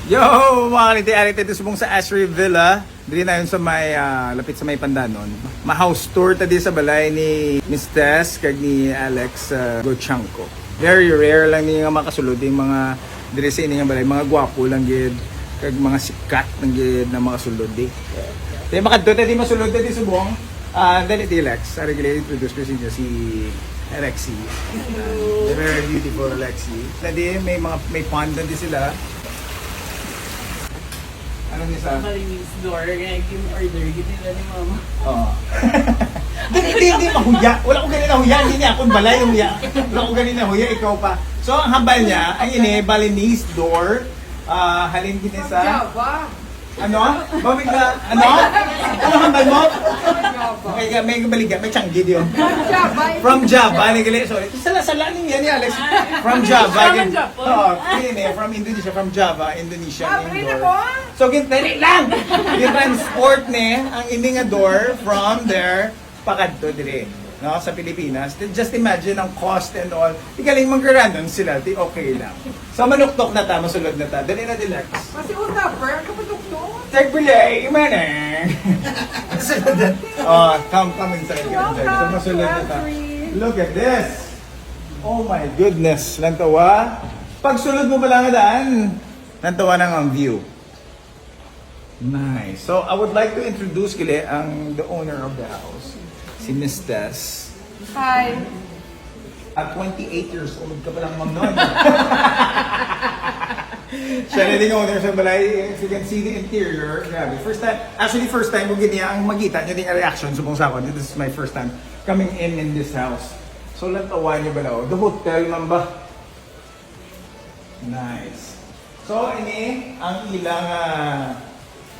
Yo, mga Kalinti, ito subong sa ASRI Villa. Dili na yun sa may, lapit sa may Pandanon. Ma-house tour tadi sa balay ni Miss Tess kag ni Alex Gochanko. Very rare lang niya makasulod yung mga diri sa ining balay. Mga gwapo lang gid kag mga sikat lang gid na makasulod di. Tay makadto tadi masulod tadi subong. Dali ti Alex, regularly introduce ko siya si Alexi. Very beautiful Alexi. Tadi may pond din sila. Ano niya sa? Malinis door, kaya order, gito nila ni mama. Oo. Hindi mahuya. Wala ko ganun na huya. Hindi niya akong balay huya. Wala ko ganun na huya. Ikaw pa. So, ang hambal niya, ang ini, Balinese door. Halin din sa... Java. Ano? Bawig na... Ano? Ano hambal mo? May baligan. May changgid yun. Java. From Java. Sorry. Sala niya ni Alex. From Java. Oo. From Indonesia. From Java. Indonesia. So, gintali lang! Gintransport ni ang ini nga door from there pakadto dire, no, sa Pilipinas. Just imagine ang cost and all. Igaling mangkaranon sila, di okay lang. So, manuktok na ta, masulod na ta. Dali na, Dilex. Kasi una, per, kapatuktok. Tagbulay, manang! Masulod na. Oh, come inside. So, masulod na ta. Look at this! Oh my goodness, lantawa. Pagsulod mo pala nga daan, lantawa nang ang view. Nice. So, I would like to introduce kili the owner of the house. Si Miss Tess. Hi. At 28 years old ka pa lang, ma'am, noon. Siya na din owner sa balay. If you can see the interior, grabe. First time ko ganyan ang magita niyo ding reaction subong sa ako. This is my first time coming in this house. So, lantawan niyo ba na? The hotel, ma'am ba? Nice. So, ini ang ilang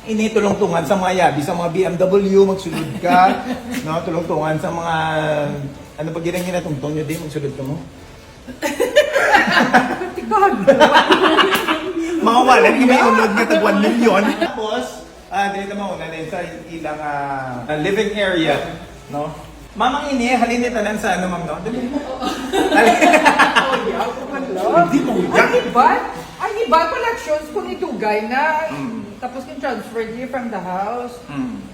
ini tulong-tungan sa mga yabi, sa mga BMW, magsulod ka, no? Tulong-tungan sa mga, ano pa ginang ginatungtong nyo din, magsulod ka mo? Tikod! Mga wala, hindi may unod nga tag 1 million. Tapos, dito mauna din sa ilang living area, no? Mamang ini, halin ni tanan sa ano, ma'am, no? Hindi mo huyak. Ang iba collections kung itugay na, tapos yung transfer niya from the house.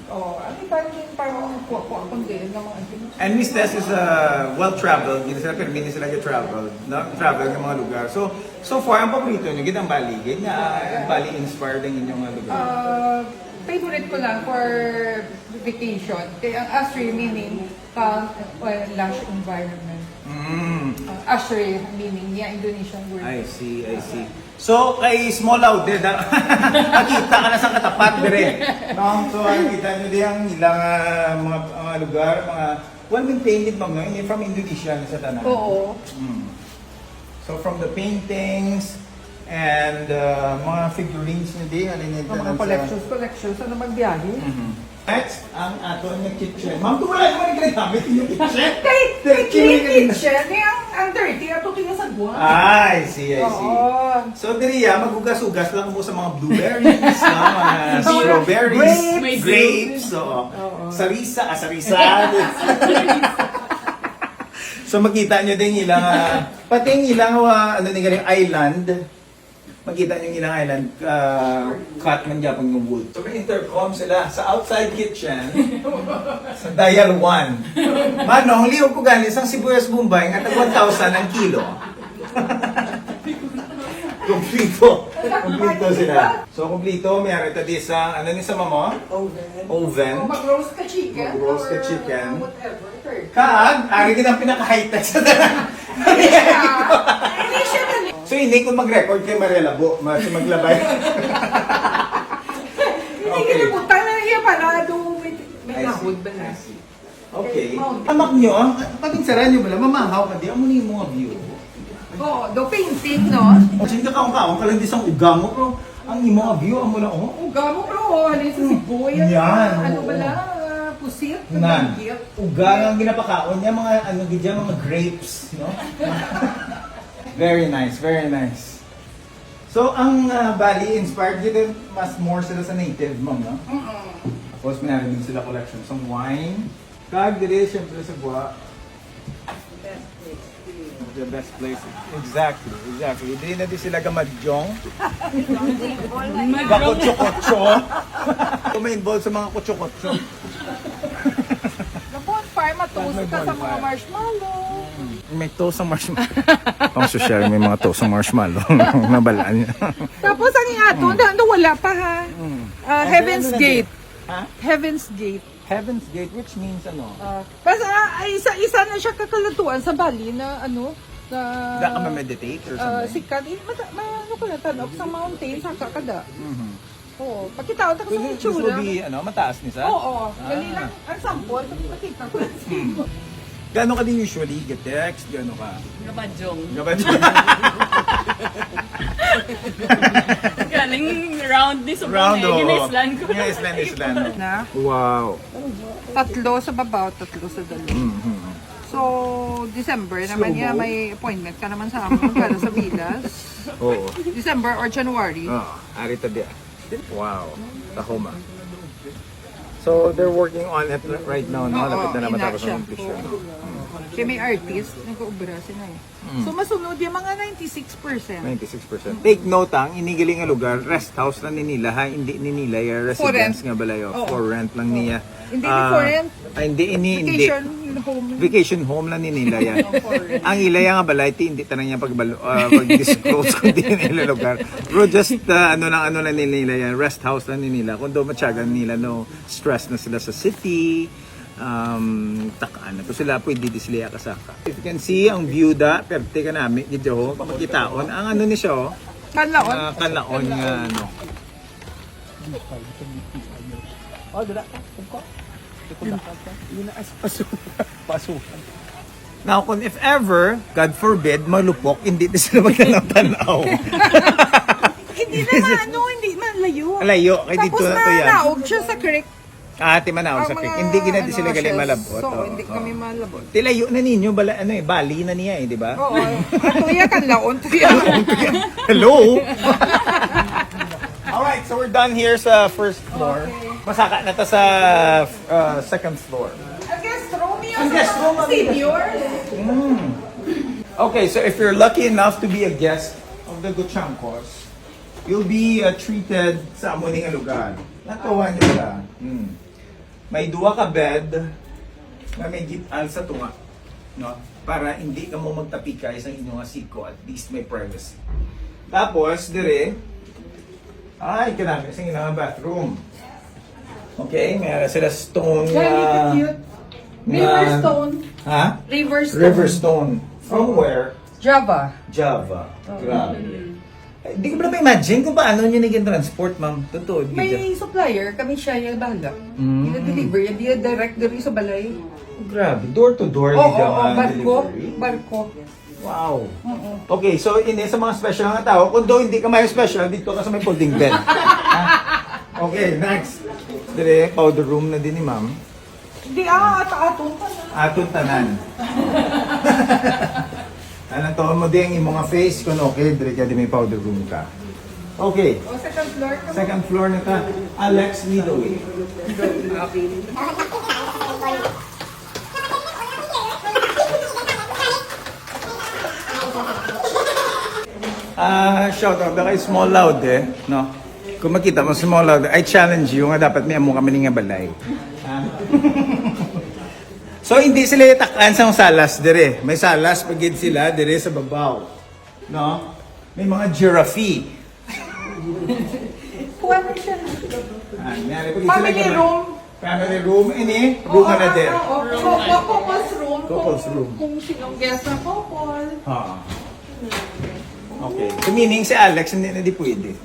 Oh, ang iba yung parang kuha-kuha kung din ng mga antin. And Miss Tess is well-traveled. Hindi sila permit sila travel ng mga lugar. So far, ang paborito nyo, gitang Bali. Ganyan, Bali-inspired ang inyong lugar. Favorite ko lang for vacation. Kaya ang ASRI meaning calm and lush environment. ASRI meaning Indonesian word. I see. So, kay Small Out din, nakita ka na sa katapat dire. No? So, nakita nyo din ang ilang mga lugar, mga well-maintained, ma'am, no? From Indonesia sa tanan. Oo. So, from the paintings and mga figurines nyo din, Mga collections, ano magbiyahe? Next, ang ato na kitchen. Ma'am, kung wala naman ginagamit yung kitchen. Kay kitchen, ang dirty, ato tinasagwa. I see. Oo. So, diriya, magugas-ugas lang mo sa mga blueberries, mga strawberries, grapes, sarisa. So, makita nyo din ilang, pati yung ilang, island, makita nyo yung ilang island, cut man Japon yung wood. So, may intercom sila sa outside kitchen, sa dial 1. Manong, liw ko galing isang sibuyas Bombay, nga tag 1,000 ang kilo. Kompleto sila. So, kompleto, mayroon ito di sa, ano ni sa mamo? Oven. Mag-roast ka chicken. Mag-roast ka chicken. Whatever. Kaag, ari din ang pinaka-high-tech sa dalang. So, hindi ko mag-record kay Mariela maglabay. Hindi ka na punta na iya pala. May nahod ba na? Okay. Amak nyo, pag-insaran nyo bala, mamahaw ka di, amo na yung mga view. Oo, do painting, no? O, sige kaong ka lang di sa uga mo, pero ang mga view, amo na, Uga mo, bro. Ano sa Cebu? Yan. Ano ba na? Pusit? Nan. Uga ang ginapakaon niya, mga grapes, no? Very nice. So, ang Bali inspired dito, mas more sila sa native, ma'am, no? Tapos, minarin din sila collection sa wine. Kag, dito, syempre, sa buwa. Best place. the best place. Exactly. Hindi na di sila gamadyong. Gakotso-kotso. May-involve sa mga kotso-kotso. The bonfire, matoast ka sa mga marshmallow. May toast ang marshmallow. Pang social, may mga toast ang marshmallow. Nabalaan niya. Tapos ang ato, wala pa ha. Heaven's Gate. Ha? Heaven's Gate. Heaven's Gate, which means ano? Basta isa na siya kakalatuan sa Bali na ano, na Hindi ka ma-meditate or something? sikat. Ano ko na tanong sa mountain, sa kakada. Oo, pakita ko sa This itsura. will be, mataas ni sa? Oo, dali lang. Ang sample, pakita ko. Gano'n ka din usually? Get-text? Gano'n ka? Gabadyong. Gabadyong. Galing round ni Subong eh. Ginaislan ko. Ginaislan. Na, Wow. 3 sa babaw, 3 sa dalo. So, December naman niya may appointment ka naman sa amin para sa Villas. Oo. December or January. Ari tabi. Wow. Tahoma. So, they're working on it right now, no? Lapit na naman tapos ang completion. Kaya may artist, nag-uubra sila eh. So, masunod yung mga 96%. 96%. Take note ang inigiling nga lugar, rest house lang ni nila ha, hindi ni nila yung residence nga balayo. For rent lang niya. Hindi for rent. Hindi. Vacation home. Vacation home lang ni nila yan. Ang ilaya nga balay, hindi tanang niya pag-disclose kung di nila lugar. Pero just ano lang nila yan, rest house lang ni nila. Kung doon matsyagan nila, no stress na sila sa city, takaan na to sila pwede di sila kasaka. If you can see ang view da perte ka namin dito ho makitaon ang ano ni siya Kanlaon. kanlaon nga ano. Now kung if ever God forbid malupok hindi di sila magtanaw. Hindi naman, hindi man layo. Layo kay dito Tapos na to yan. naog siya sa creek. Ate manawag sa Ang creek. mga, Hindi ginadi sila ano, galing shells. malabot. So, Oo, hindi oo. kami malabot. Tilayo na ninyo Bali na niya di ba? Oo. Ato iya kanlaon. Tuya. Hello. Alright, so we're done here sa first floor. Masaka na to sa second floor. Ang guest room yun. Ang guest room, ang Seniors. Okay, so if you're lucky enough to be a guest of the Gochancos, you'll be treated sa amo nga lugar. Natuwa niyo ba? May duwa ka bed na may gital sa tunga, no? Para hindi ka mo magtapikay sa inyong asiko, at least may privacy. Tapos dire ay kanami sa inyong bathroom. Okay, may sila stone Cute. Riverstone. Ha? Riverstone. Riverstone. From where? Java. Java. Grabe. Hindi ko ba imagine kung paano nyo naging transport, ma'am? Totoo. May supplier, kami siya yung bahala. Deliver yan, di direct diri sa balay. Grabe. Door to door. Oo, delivery. barko. Wow. Okay, so sa mga special nga tao, kung do hindi ka may special, dito ka sa may folding bed. Ha? Okay, next. Dire, powder room na din ni ma'am. Di atong pa na. Atong tanan. Anong taon mo din yung mga face kung okay, dire ka di may powder room ka. Okay. O, second floor ka. Second floor na ta. Alex, lead the way. Shout out kay Small Loud no? Kung makita mo Small Loud, I challenge you nga dapat may amo kami nga balay. So hindi sila itakan sa salas dire. May salas pagid sila dire sa babaw. No? May mga giraffe. Kuha na siya. Family room. Family room ini, room na din. Couples room. Couples room. Kung sinong guest na couple. Ha. Okay. So meaning si Alex hindi na di pwede.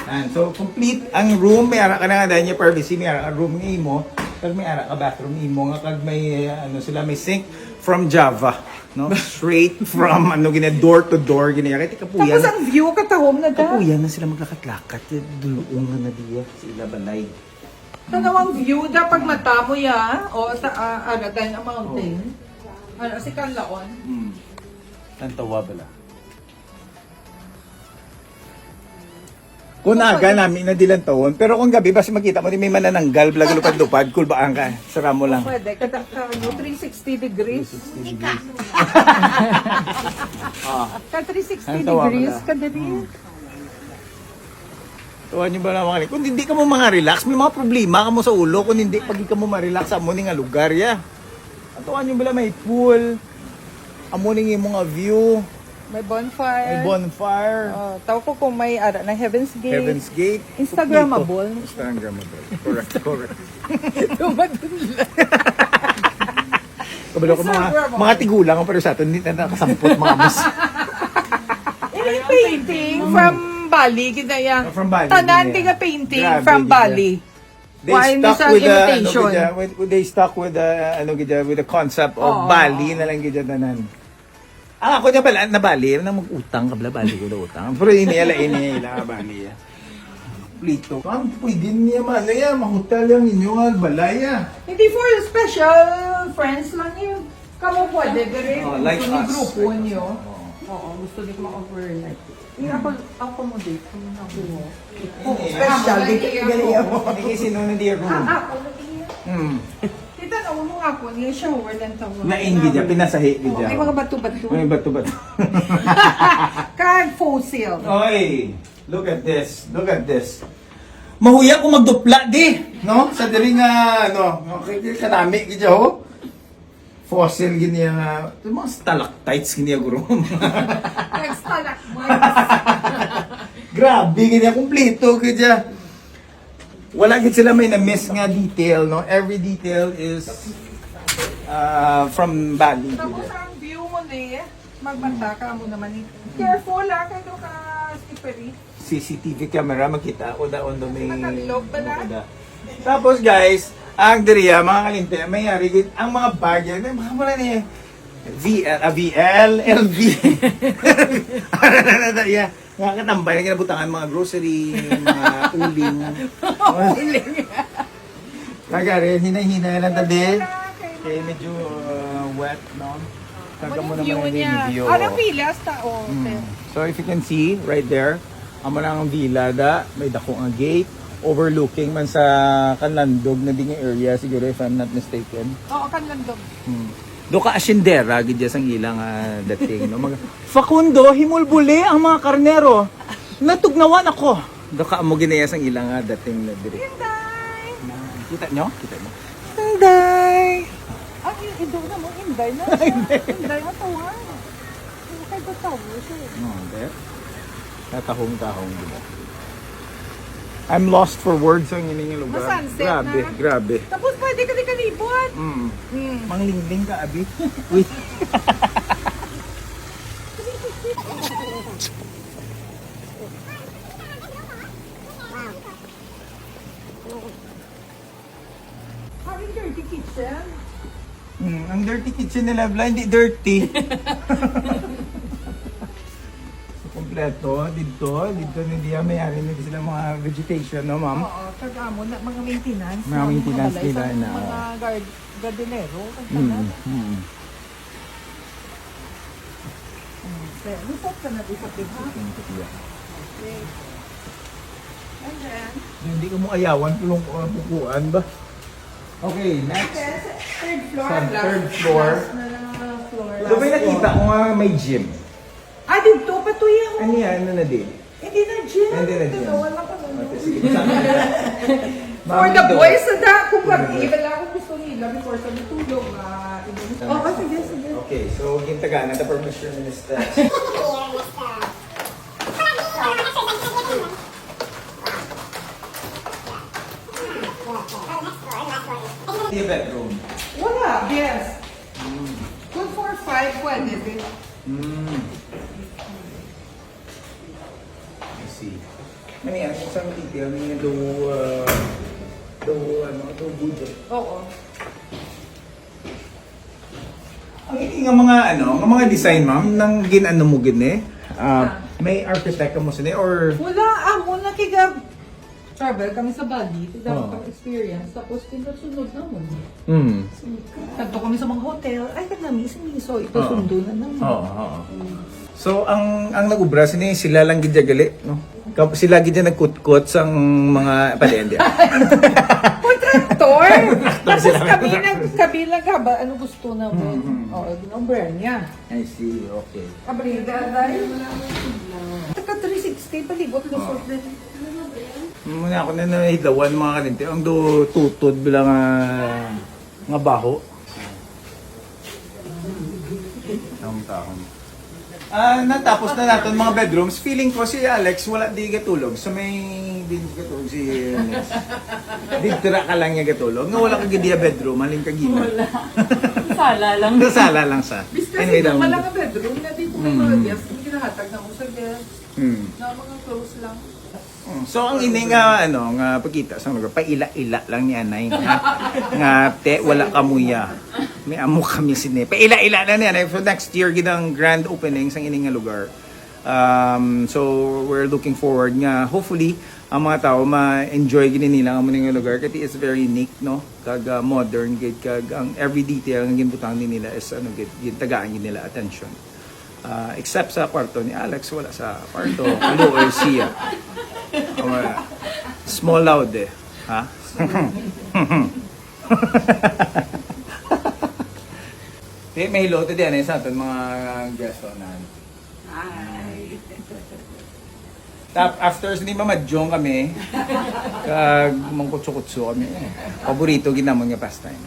And so complete ang room, may ara ka na nga dahil niya privacy, may ara ka room ng imo, kag may ara ka bathroom imo nga kag may may sink from Java, no? Straight from door to door gini kay kapuyan. Tapos ang view katahom na da. Kapuyan na sila magkakatlakat, duluong na diya sa ila balay. Tanawang view da pag mata mo ya o sa Aradan ang mountain. Ano si Kanlaon? Ang tawa bala. Kung aga namin na dilang taon, pero kung gabi, basta makita mo, may manananggal, blaga lupad-lupad, kulbaan ka. Sara mo lang. Pwede, kada 360 degrees. Ka 360 Ang tawa degrees, ka na. kada rin. Tuwa niyo ba naman? Kung hindi ka mo mga relax, may mga problema ka mo sa ulo. Kung hindi, pag ka mo ma-relax, amuning nga lugar, ya. At tuwa niyo ba may pool, amuning yung mga view, May bonfire. may bonfire, Tawag ko kung may ara ng Heaven's Gate. Heaven's Gate. Instagrammable. Instagrammable. Correct, correct. Tumadunla. Kabalo ko mga tigulang ko pero sa atin, hindi na nakasampot mga mas. Ini painting from Bali, ginaya. From Bali, Tanan ginaya. nga painting Grabe, from ginaya. Bali. Why They stuck sa with the imitation? they stuck with the concept of Bali na lang gidya tanan. Ako niya pala na Bali na mag-utang kabla Bali ko na utang. Pero iniila Bali. Plito. Ang pwede niya man ya mahotel yang inyo nga balaya. Hindi for special friends lang yun. Kamo pwede, gari. Like gusto ni us. grupo niyo. Oo, gusto niyo ma-overnight. I-accommodate kung ako. Special, gali ako. Hindi sino na di room. Ako na iya. Tita, nawa mo ako, niya shower lang tawag. Naingi niya, pinasahi niya. May mga bato-bato. May bato-bato. Kag fossil. Oy, look at this. Look at this. Mahuya ko magdupla di, no? Sa diri nga kanami gid ho. Fossil gini nga, mga stalactites gini guro. Grabe gini kumpleto gid. Wala gid sila may na-miss nga detail, no? Every detail is from Bali. Tapos ang view mo di, magbanta ka mo naman. Careful kayo ka slippery. CCTV camera makita o daon do may Nakalog ba na? Tapos guys, ang diriya mga Kalinti, may gid ang mga bag yan, mga wala ni VL, LV. Yeah. Mga katambay na kinabutangan, mga grocery, mga uling. Kagari, hinay-hinay lang tadi. Kaya medyo wet, no? Taga mo naman yung video. Anong Villas tao? So if you can see right there, amo na ang villa da, may dako nga gate overlooking man sa kanlandog na ding area siguro if I'm not mistaken. Oo, kanlandog. Do ka asyendera gid sang ilang dating no. Facundo himulbuli ang mga karnero. Natugnawan ako. Do ka mo ginaya sang ilang dating na diri. Inday! Kita nyo? Kita nyo? Inday! Ang ido na mo, Inday na. Inday matawan. Ano kayo ba tawo siya? No, there. Tatahong-tahong gina. I'm lost for words ang ining lugar. Masunset Grabe, na. grabe. Tapos pwede ka di kalibot. Manglingling ka, abi. Wait. Having dirty kitchen. Ang dirty kitchen nila, Bla, hindi dirty. Kompleto, dito hindi may-ari na sila mga vegetation, no, ma'am? Oo, kagamo na mga maintenance. Mga maintenance nila na, Mga gardenero. Lupot ka na dito, diba? Okay. And then, Hindi ko mo ayawan, tulong ko ang bukuan ba? Okay, next. third floor. Sa third floor. Last na floor. So, may nakita ko nga may gym. Ah, dito, patuya ko. Ano yan? Ano na din? Hindi na gym. Hindi na gym. Wala pa nun. Sige. For the boys, sada, kung pag-iba lang kung gusto nila before sa natulog. Oo, sige, sige. Okay, so gintaga na the permission minister. Yung bedroom. Wala, yes. Good for 5, pwede din. I see. Ano yan? Kung saan detail, may do budget. Oo. Ang nga mga nga mga design ma'am nang ginano mo gini. May architect ka mo sini or Wala, muna kiga travel kami sa Bali. Dapat ang experience. Tapos sunod na mo. Tagto kami sa mga hotel. Ay, tagnami si Miso. Ito sundo na naman. Oo. So ang nagubra sini sila lang gidyagali, no? Sila gid na nagkutkot sang mga palende. Kontraktor! Tapos sila. kami nagkabilang ka ba? Ano gusto namin? Oo, ginumber niya. I see, okay. Kabrida, dahil taka 360, palibot lusot din. Muna ako na nahidawan mga kalinti. Ang do tutod bilang nga baho. Ang taon. Natapos na natin mga bedrooms. Feeling ko si Alex wala di gatulog. So may di gatulog si Alex. Di tira ka lang niya gatulog. Nga wala ka gidiya bedroom. Halin ka gina. Wala. Sala lang. Sala lang sa. Kasi daw. wala nga bedroom, na dito may mga guests. Hindi kinahatag na mo sa guests. Na mga close lang. So ang ini nga nga pagkita sa mga paila-ila lang ni anay nga te wala kamuya. May amo kami sini. Paila-ila na niya. So next year gidang grand opening sa ini nga lugar. So we're looking forward nga hopefully ang mga tao ma-enjoy gini nila ang mga lugar kasi it's very unique no kag modern gid kag ang every detail nga ginbutang ni nila is gid tagaan nila attention. Except sa kwarto ni Alex, wala sa kwarto. Lower siya. Small loud eh. Ha? May hello to diyan sa atin mga guests na. Hi. After ni mamadjong kami, kag mangkutso-kutso kami. Paborito ginamon nga pastime.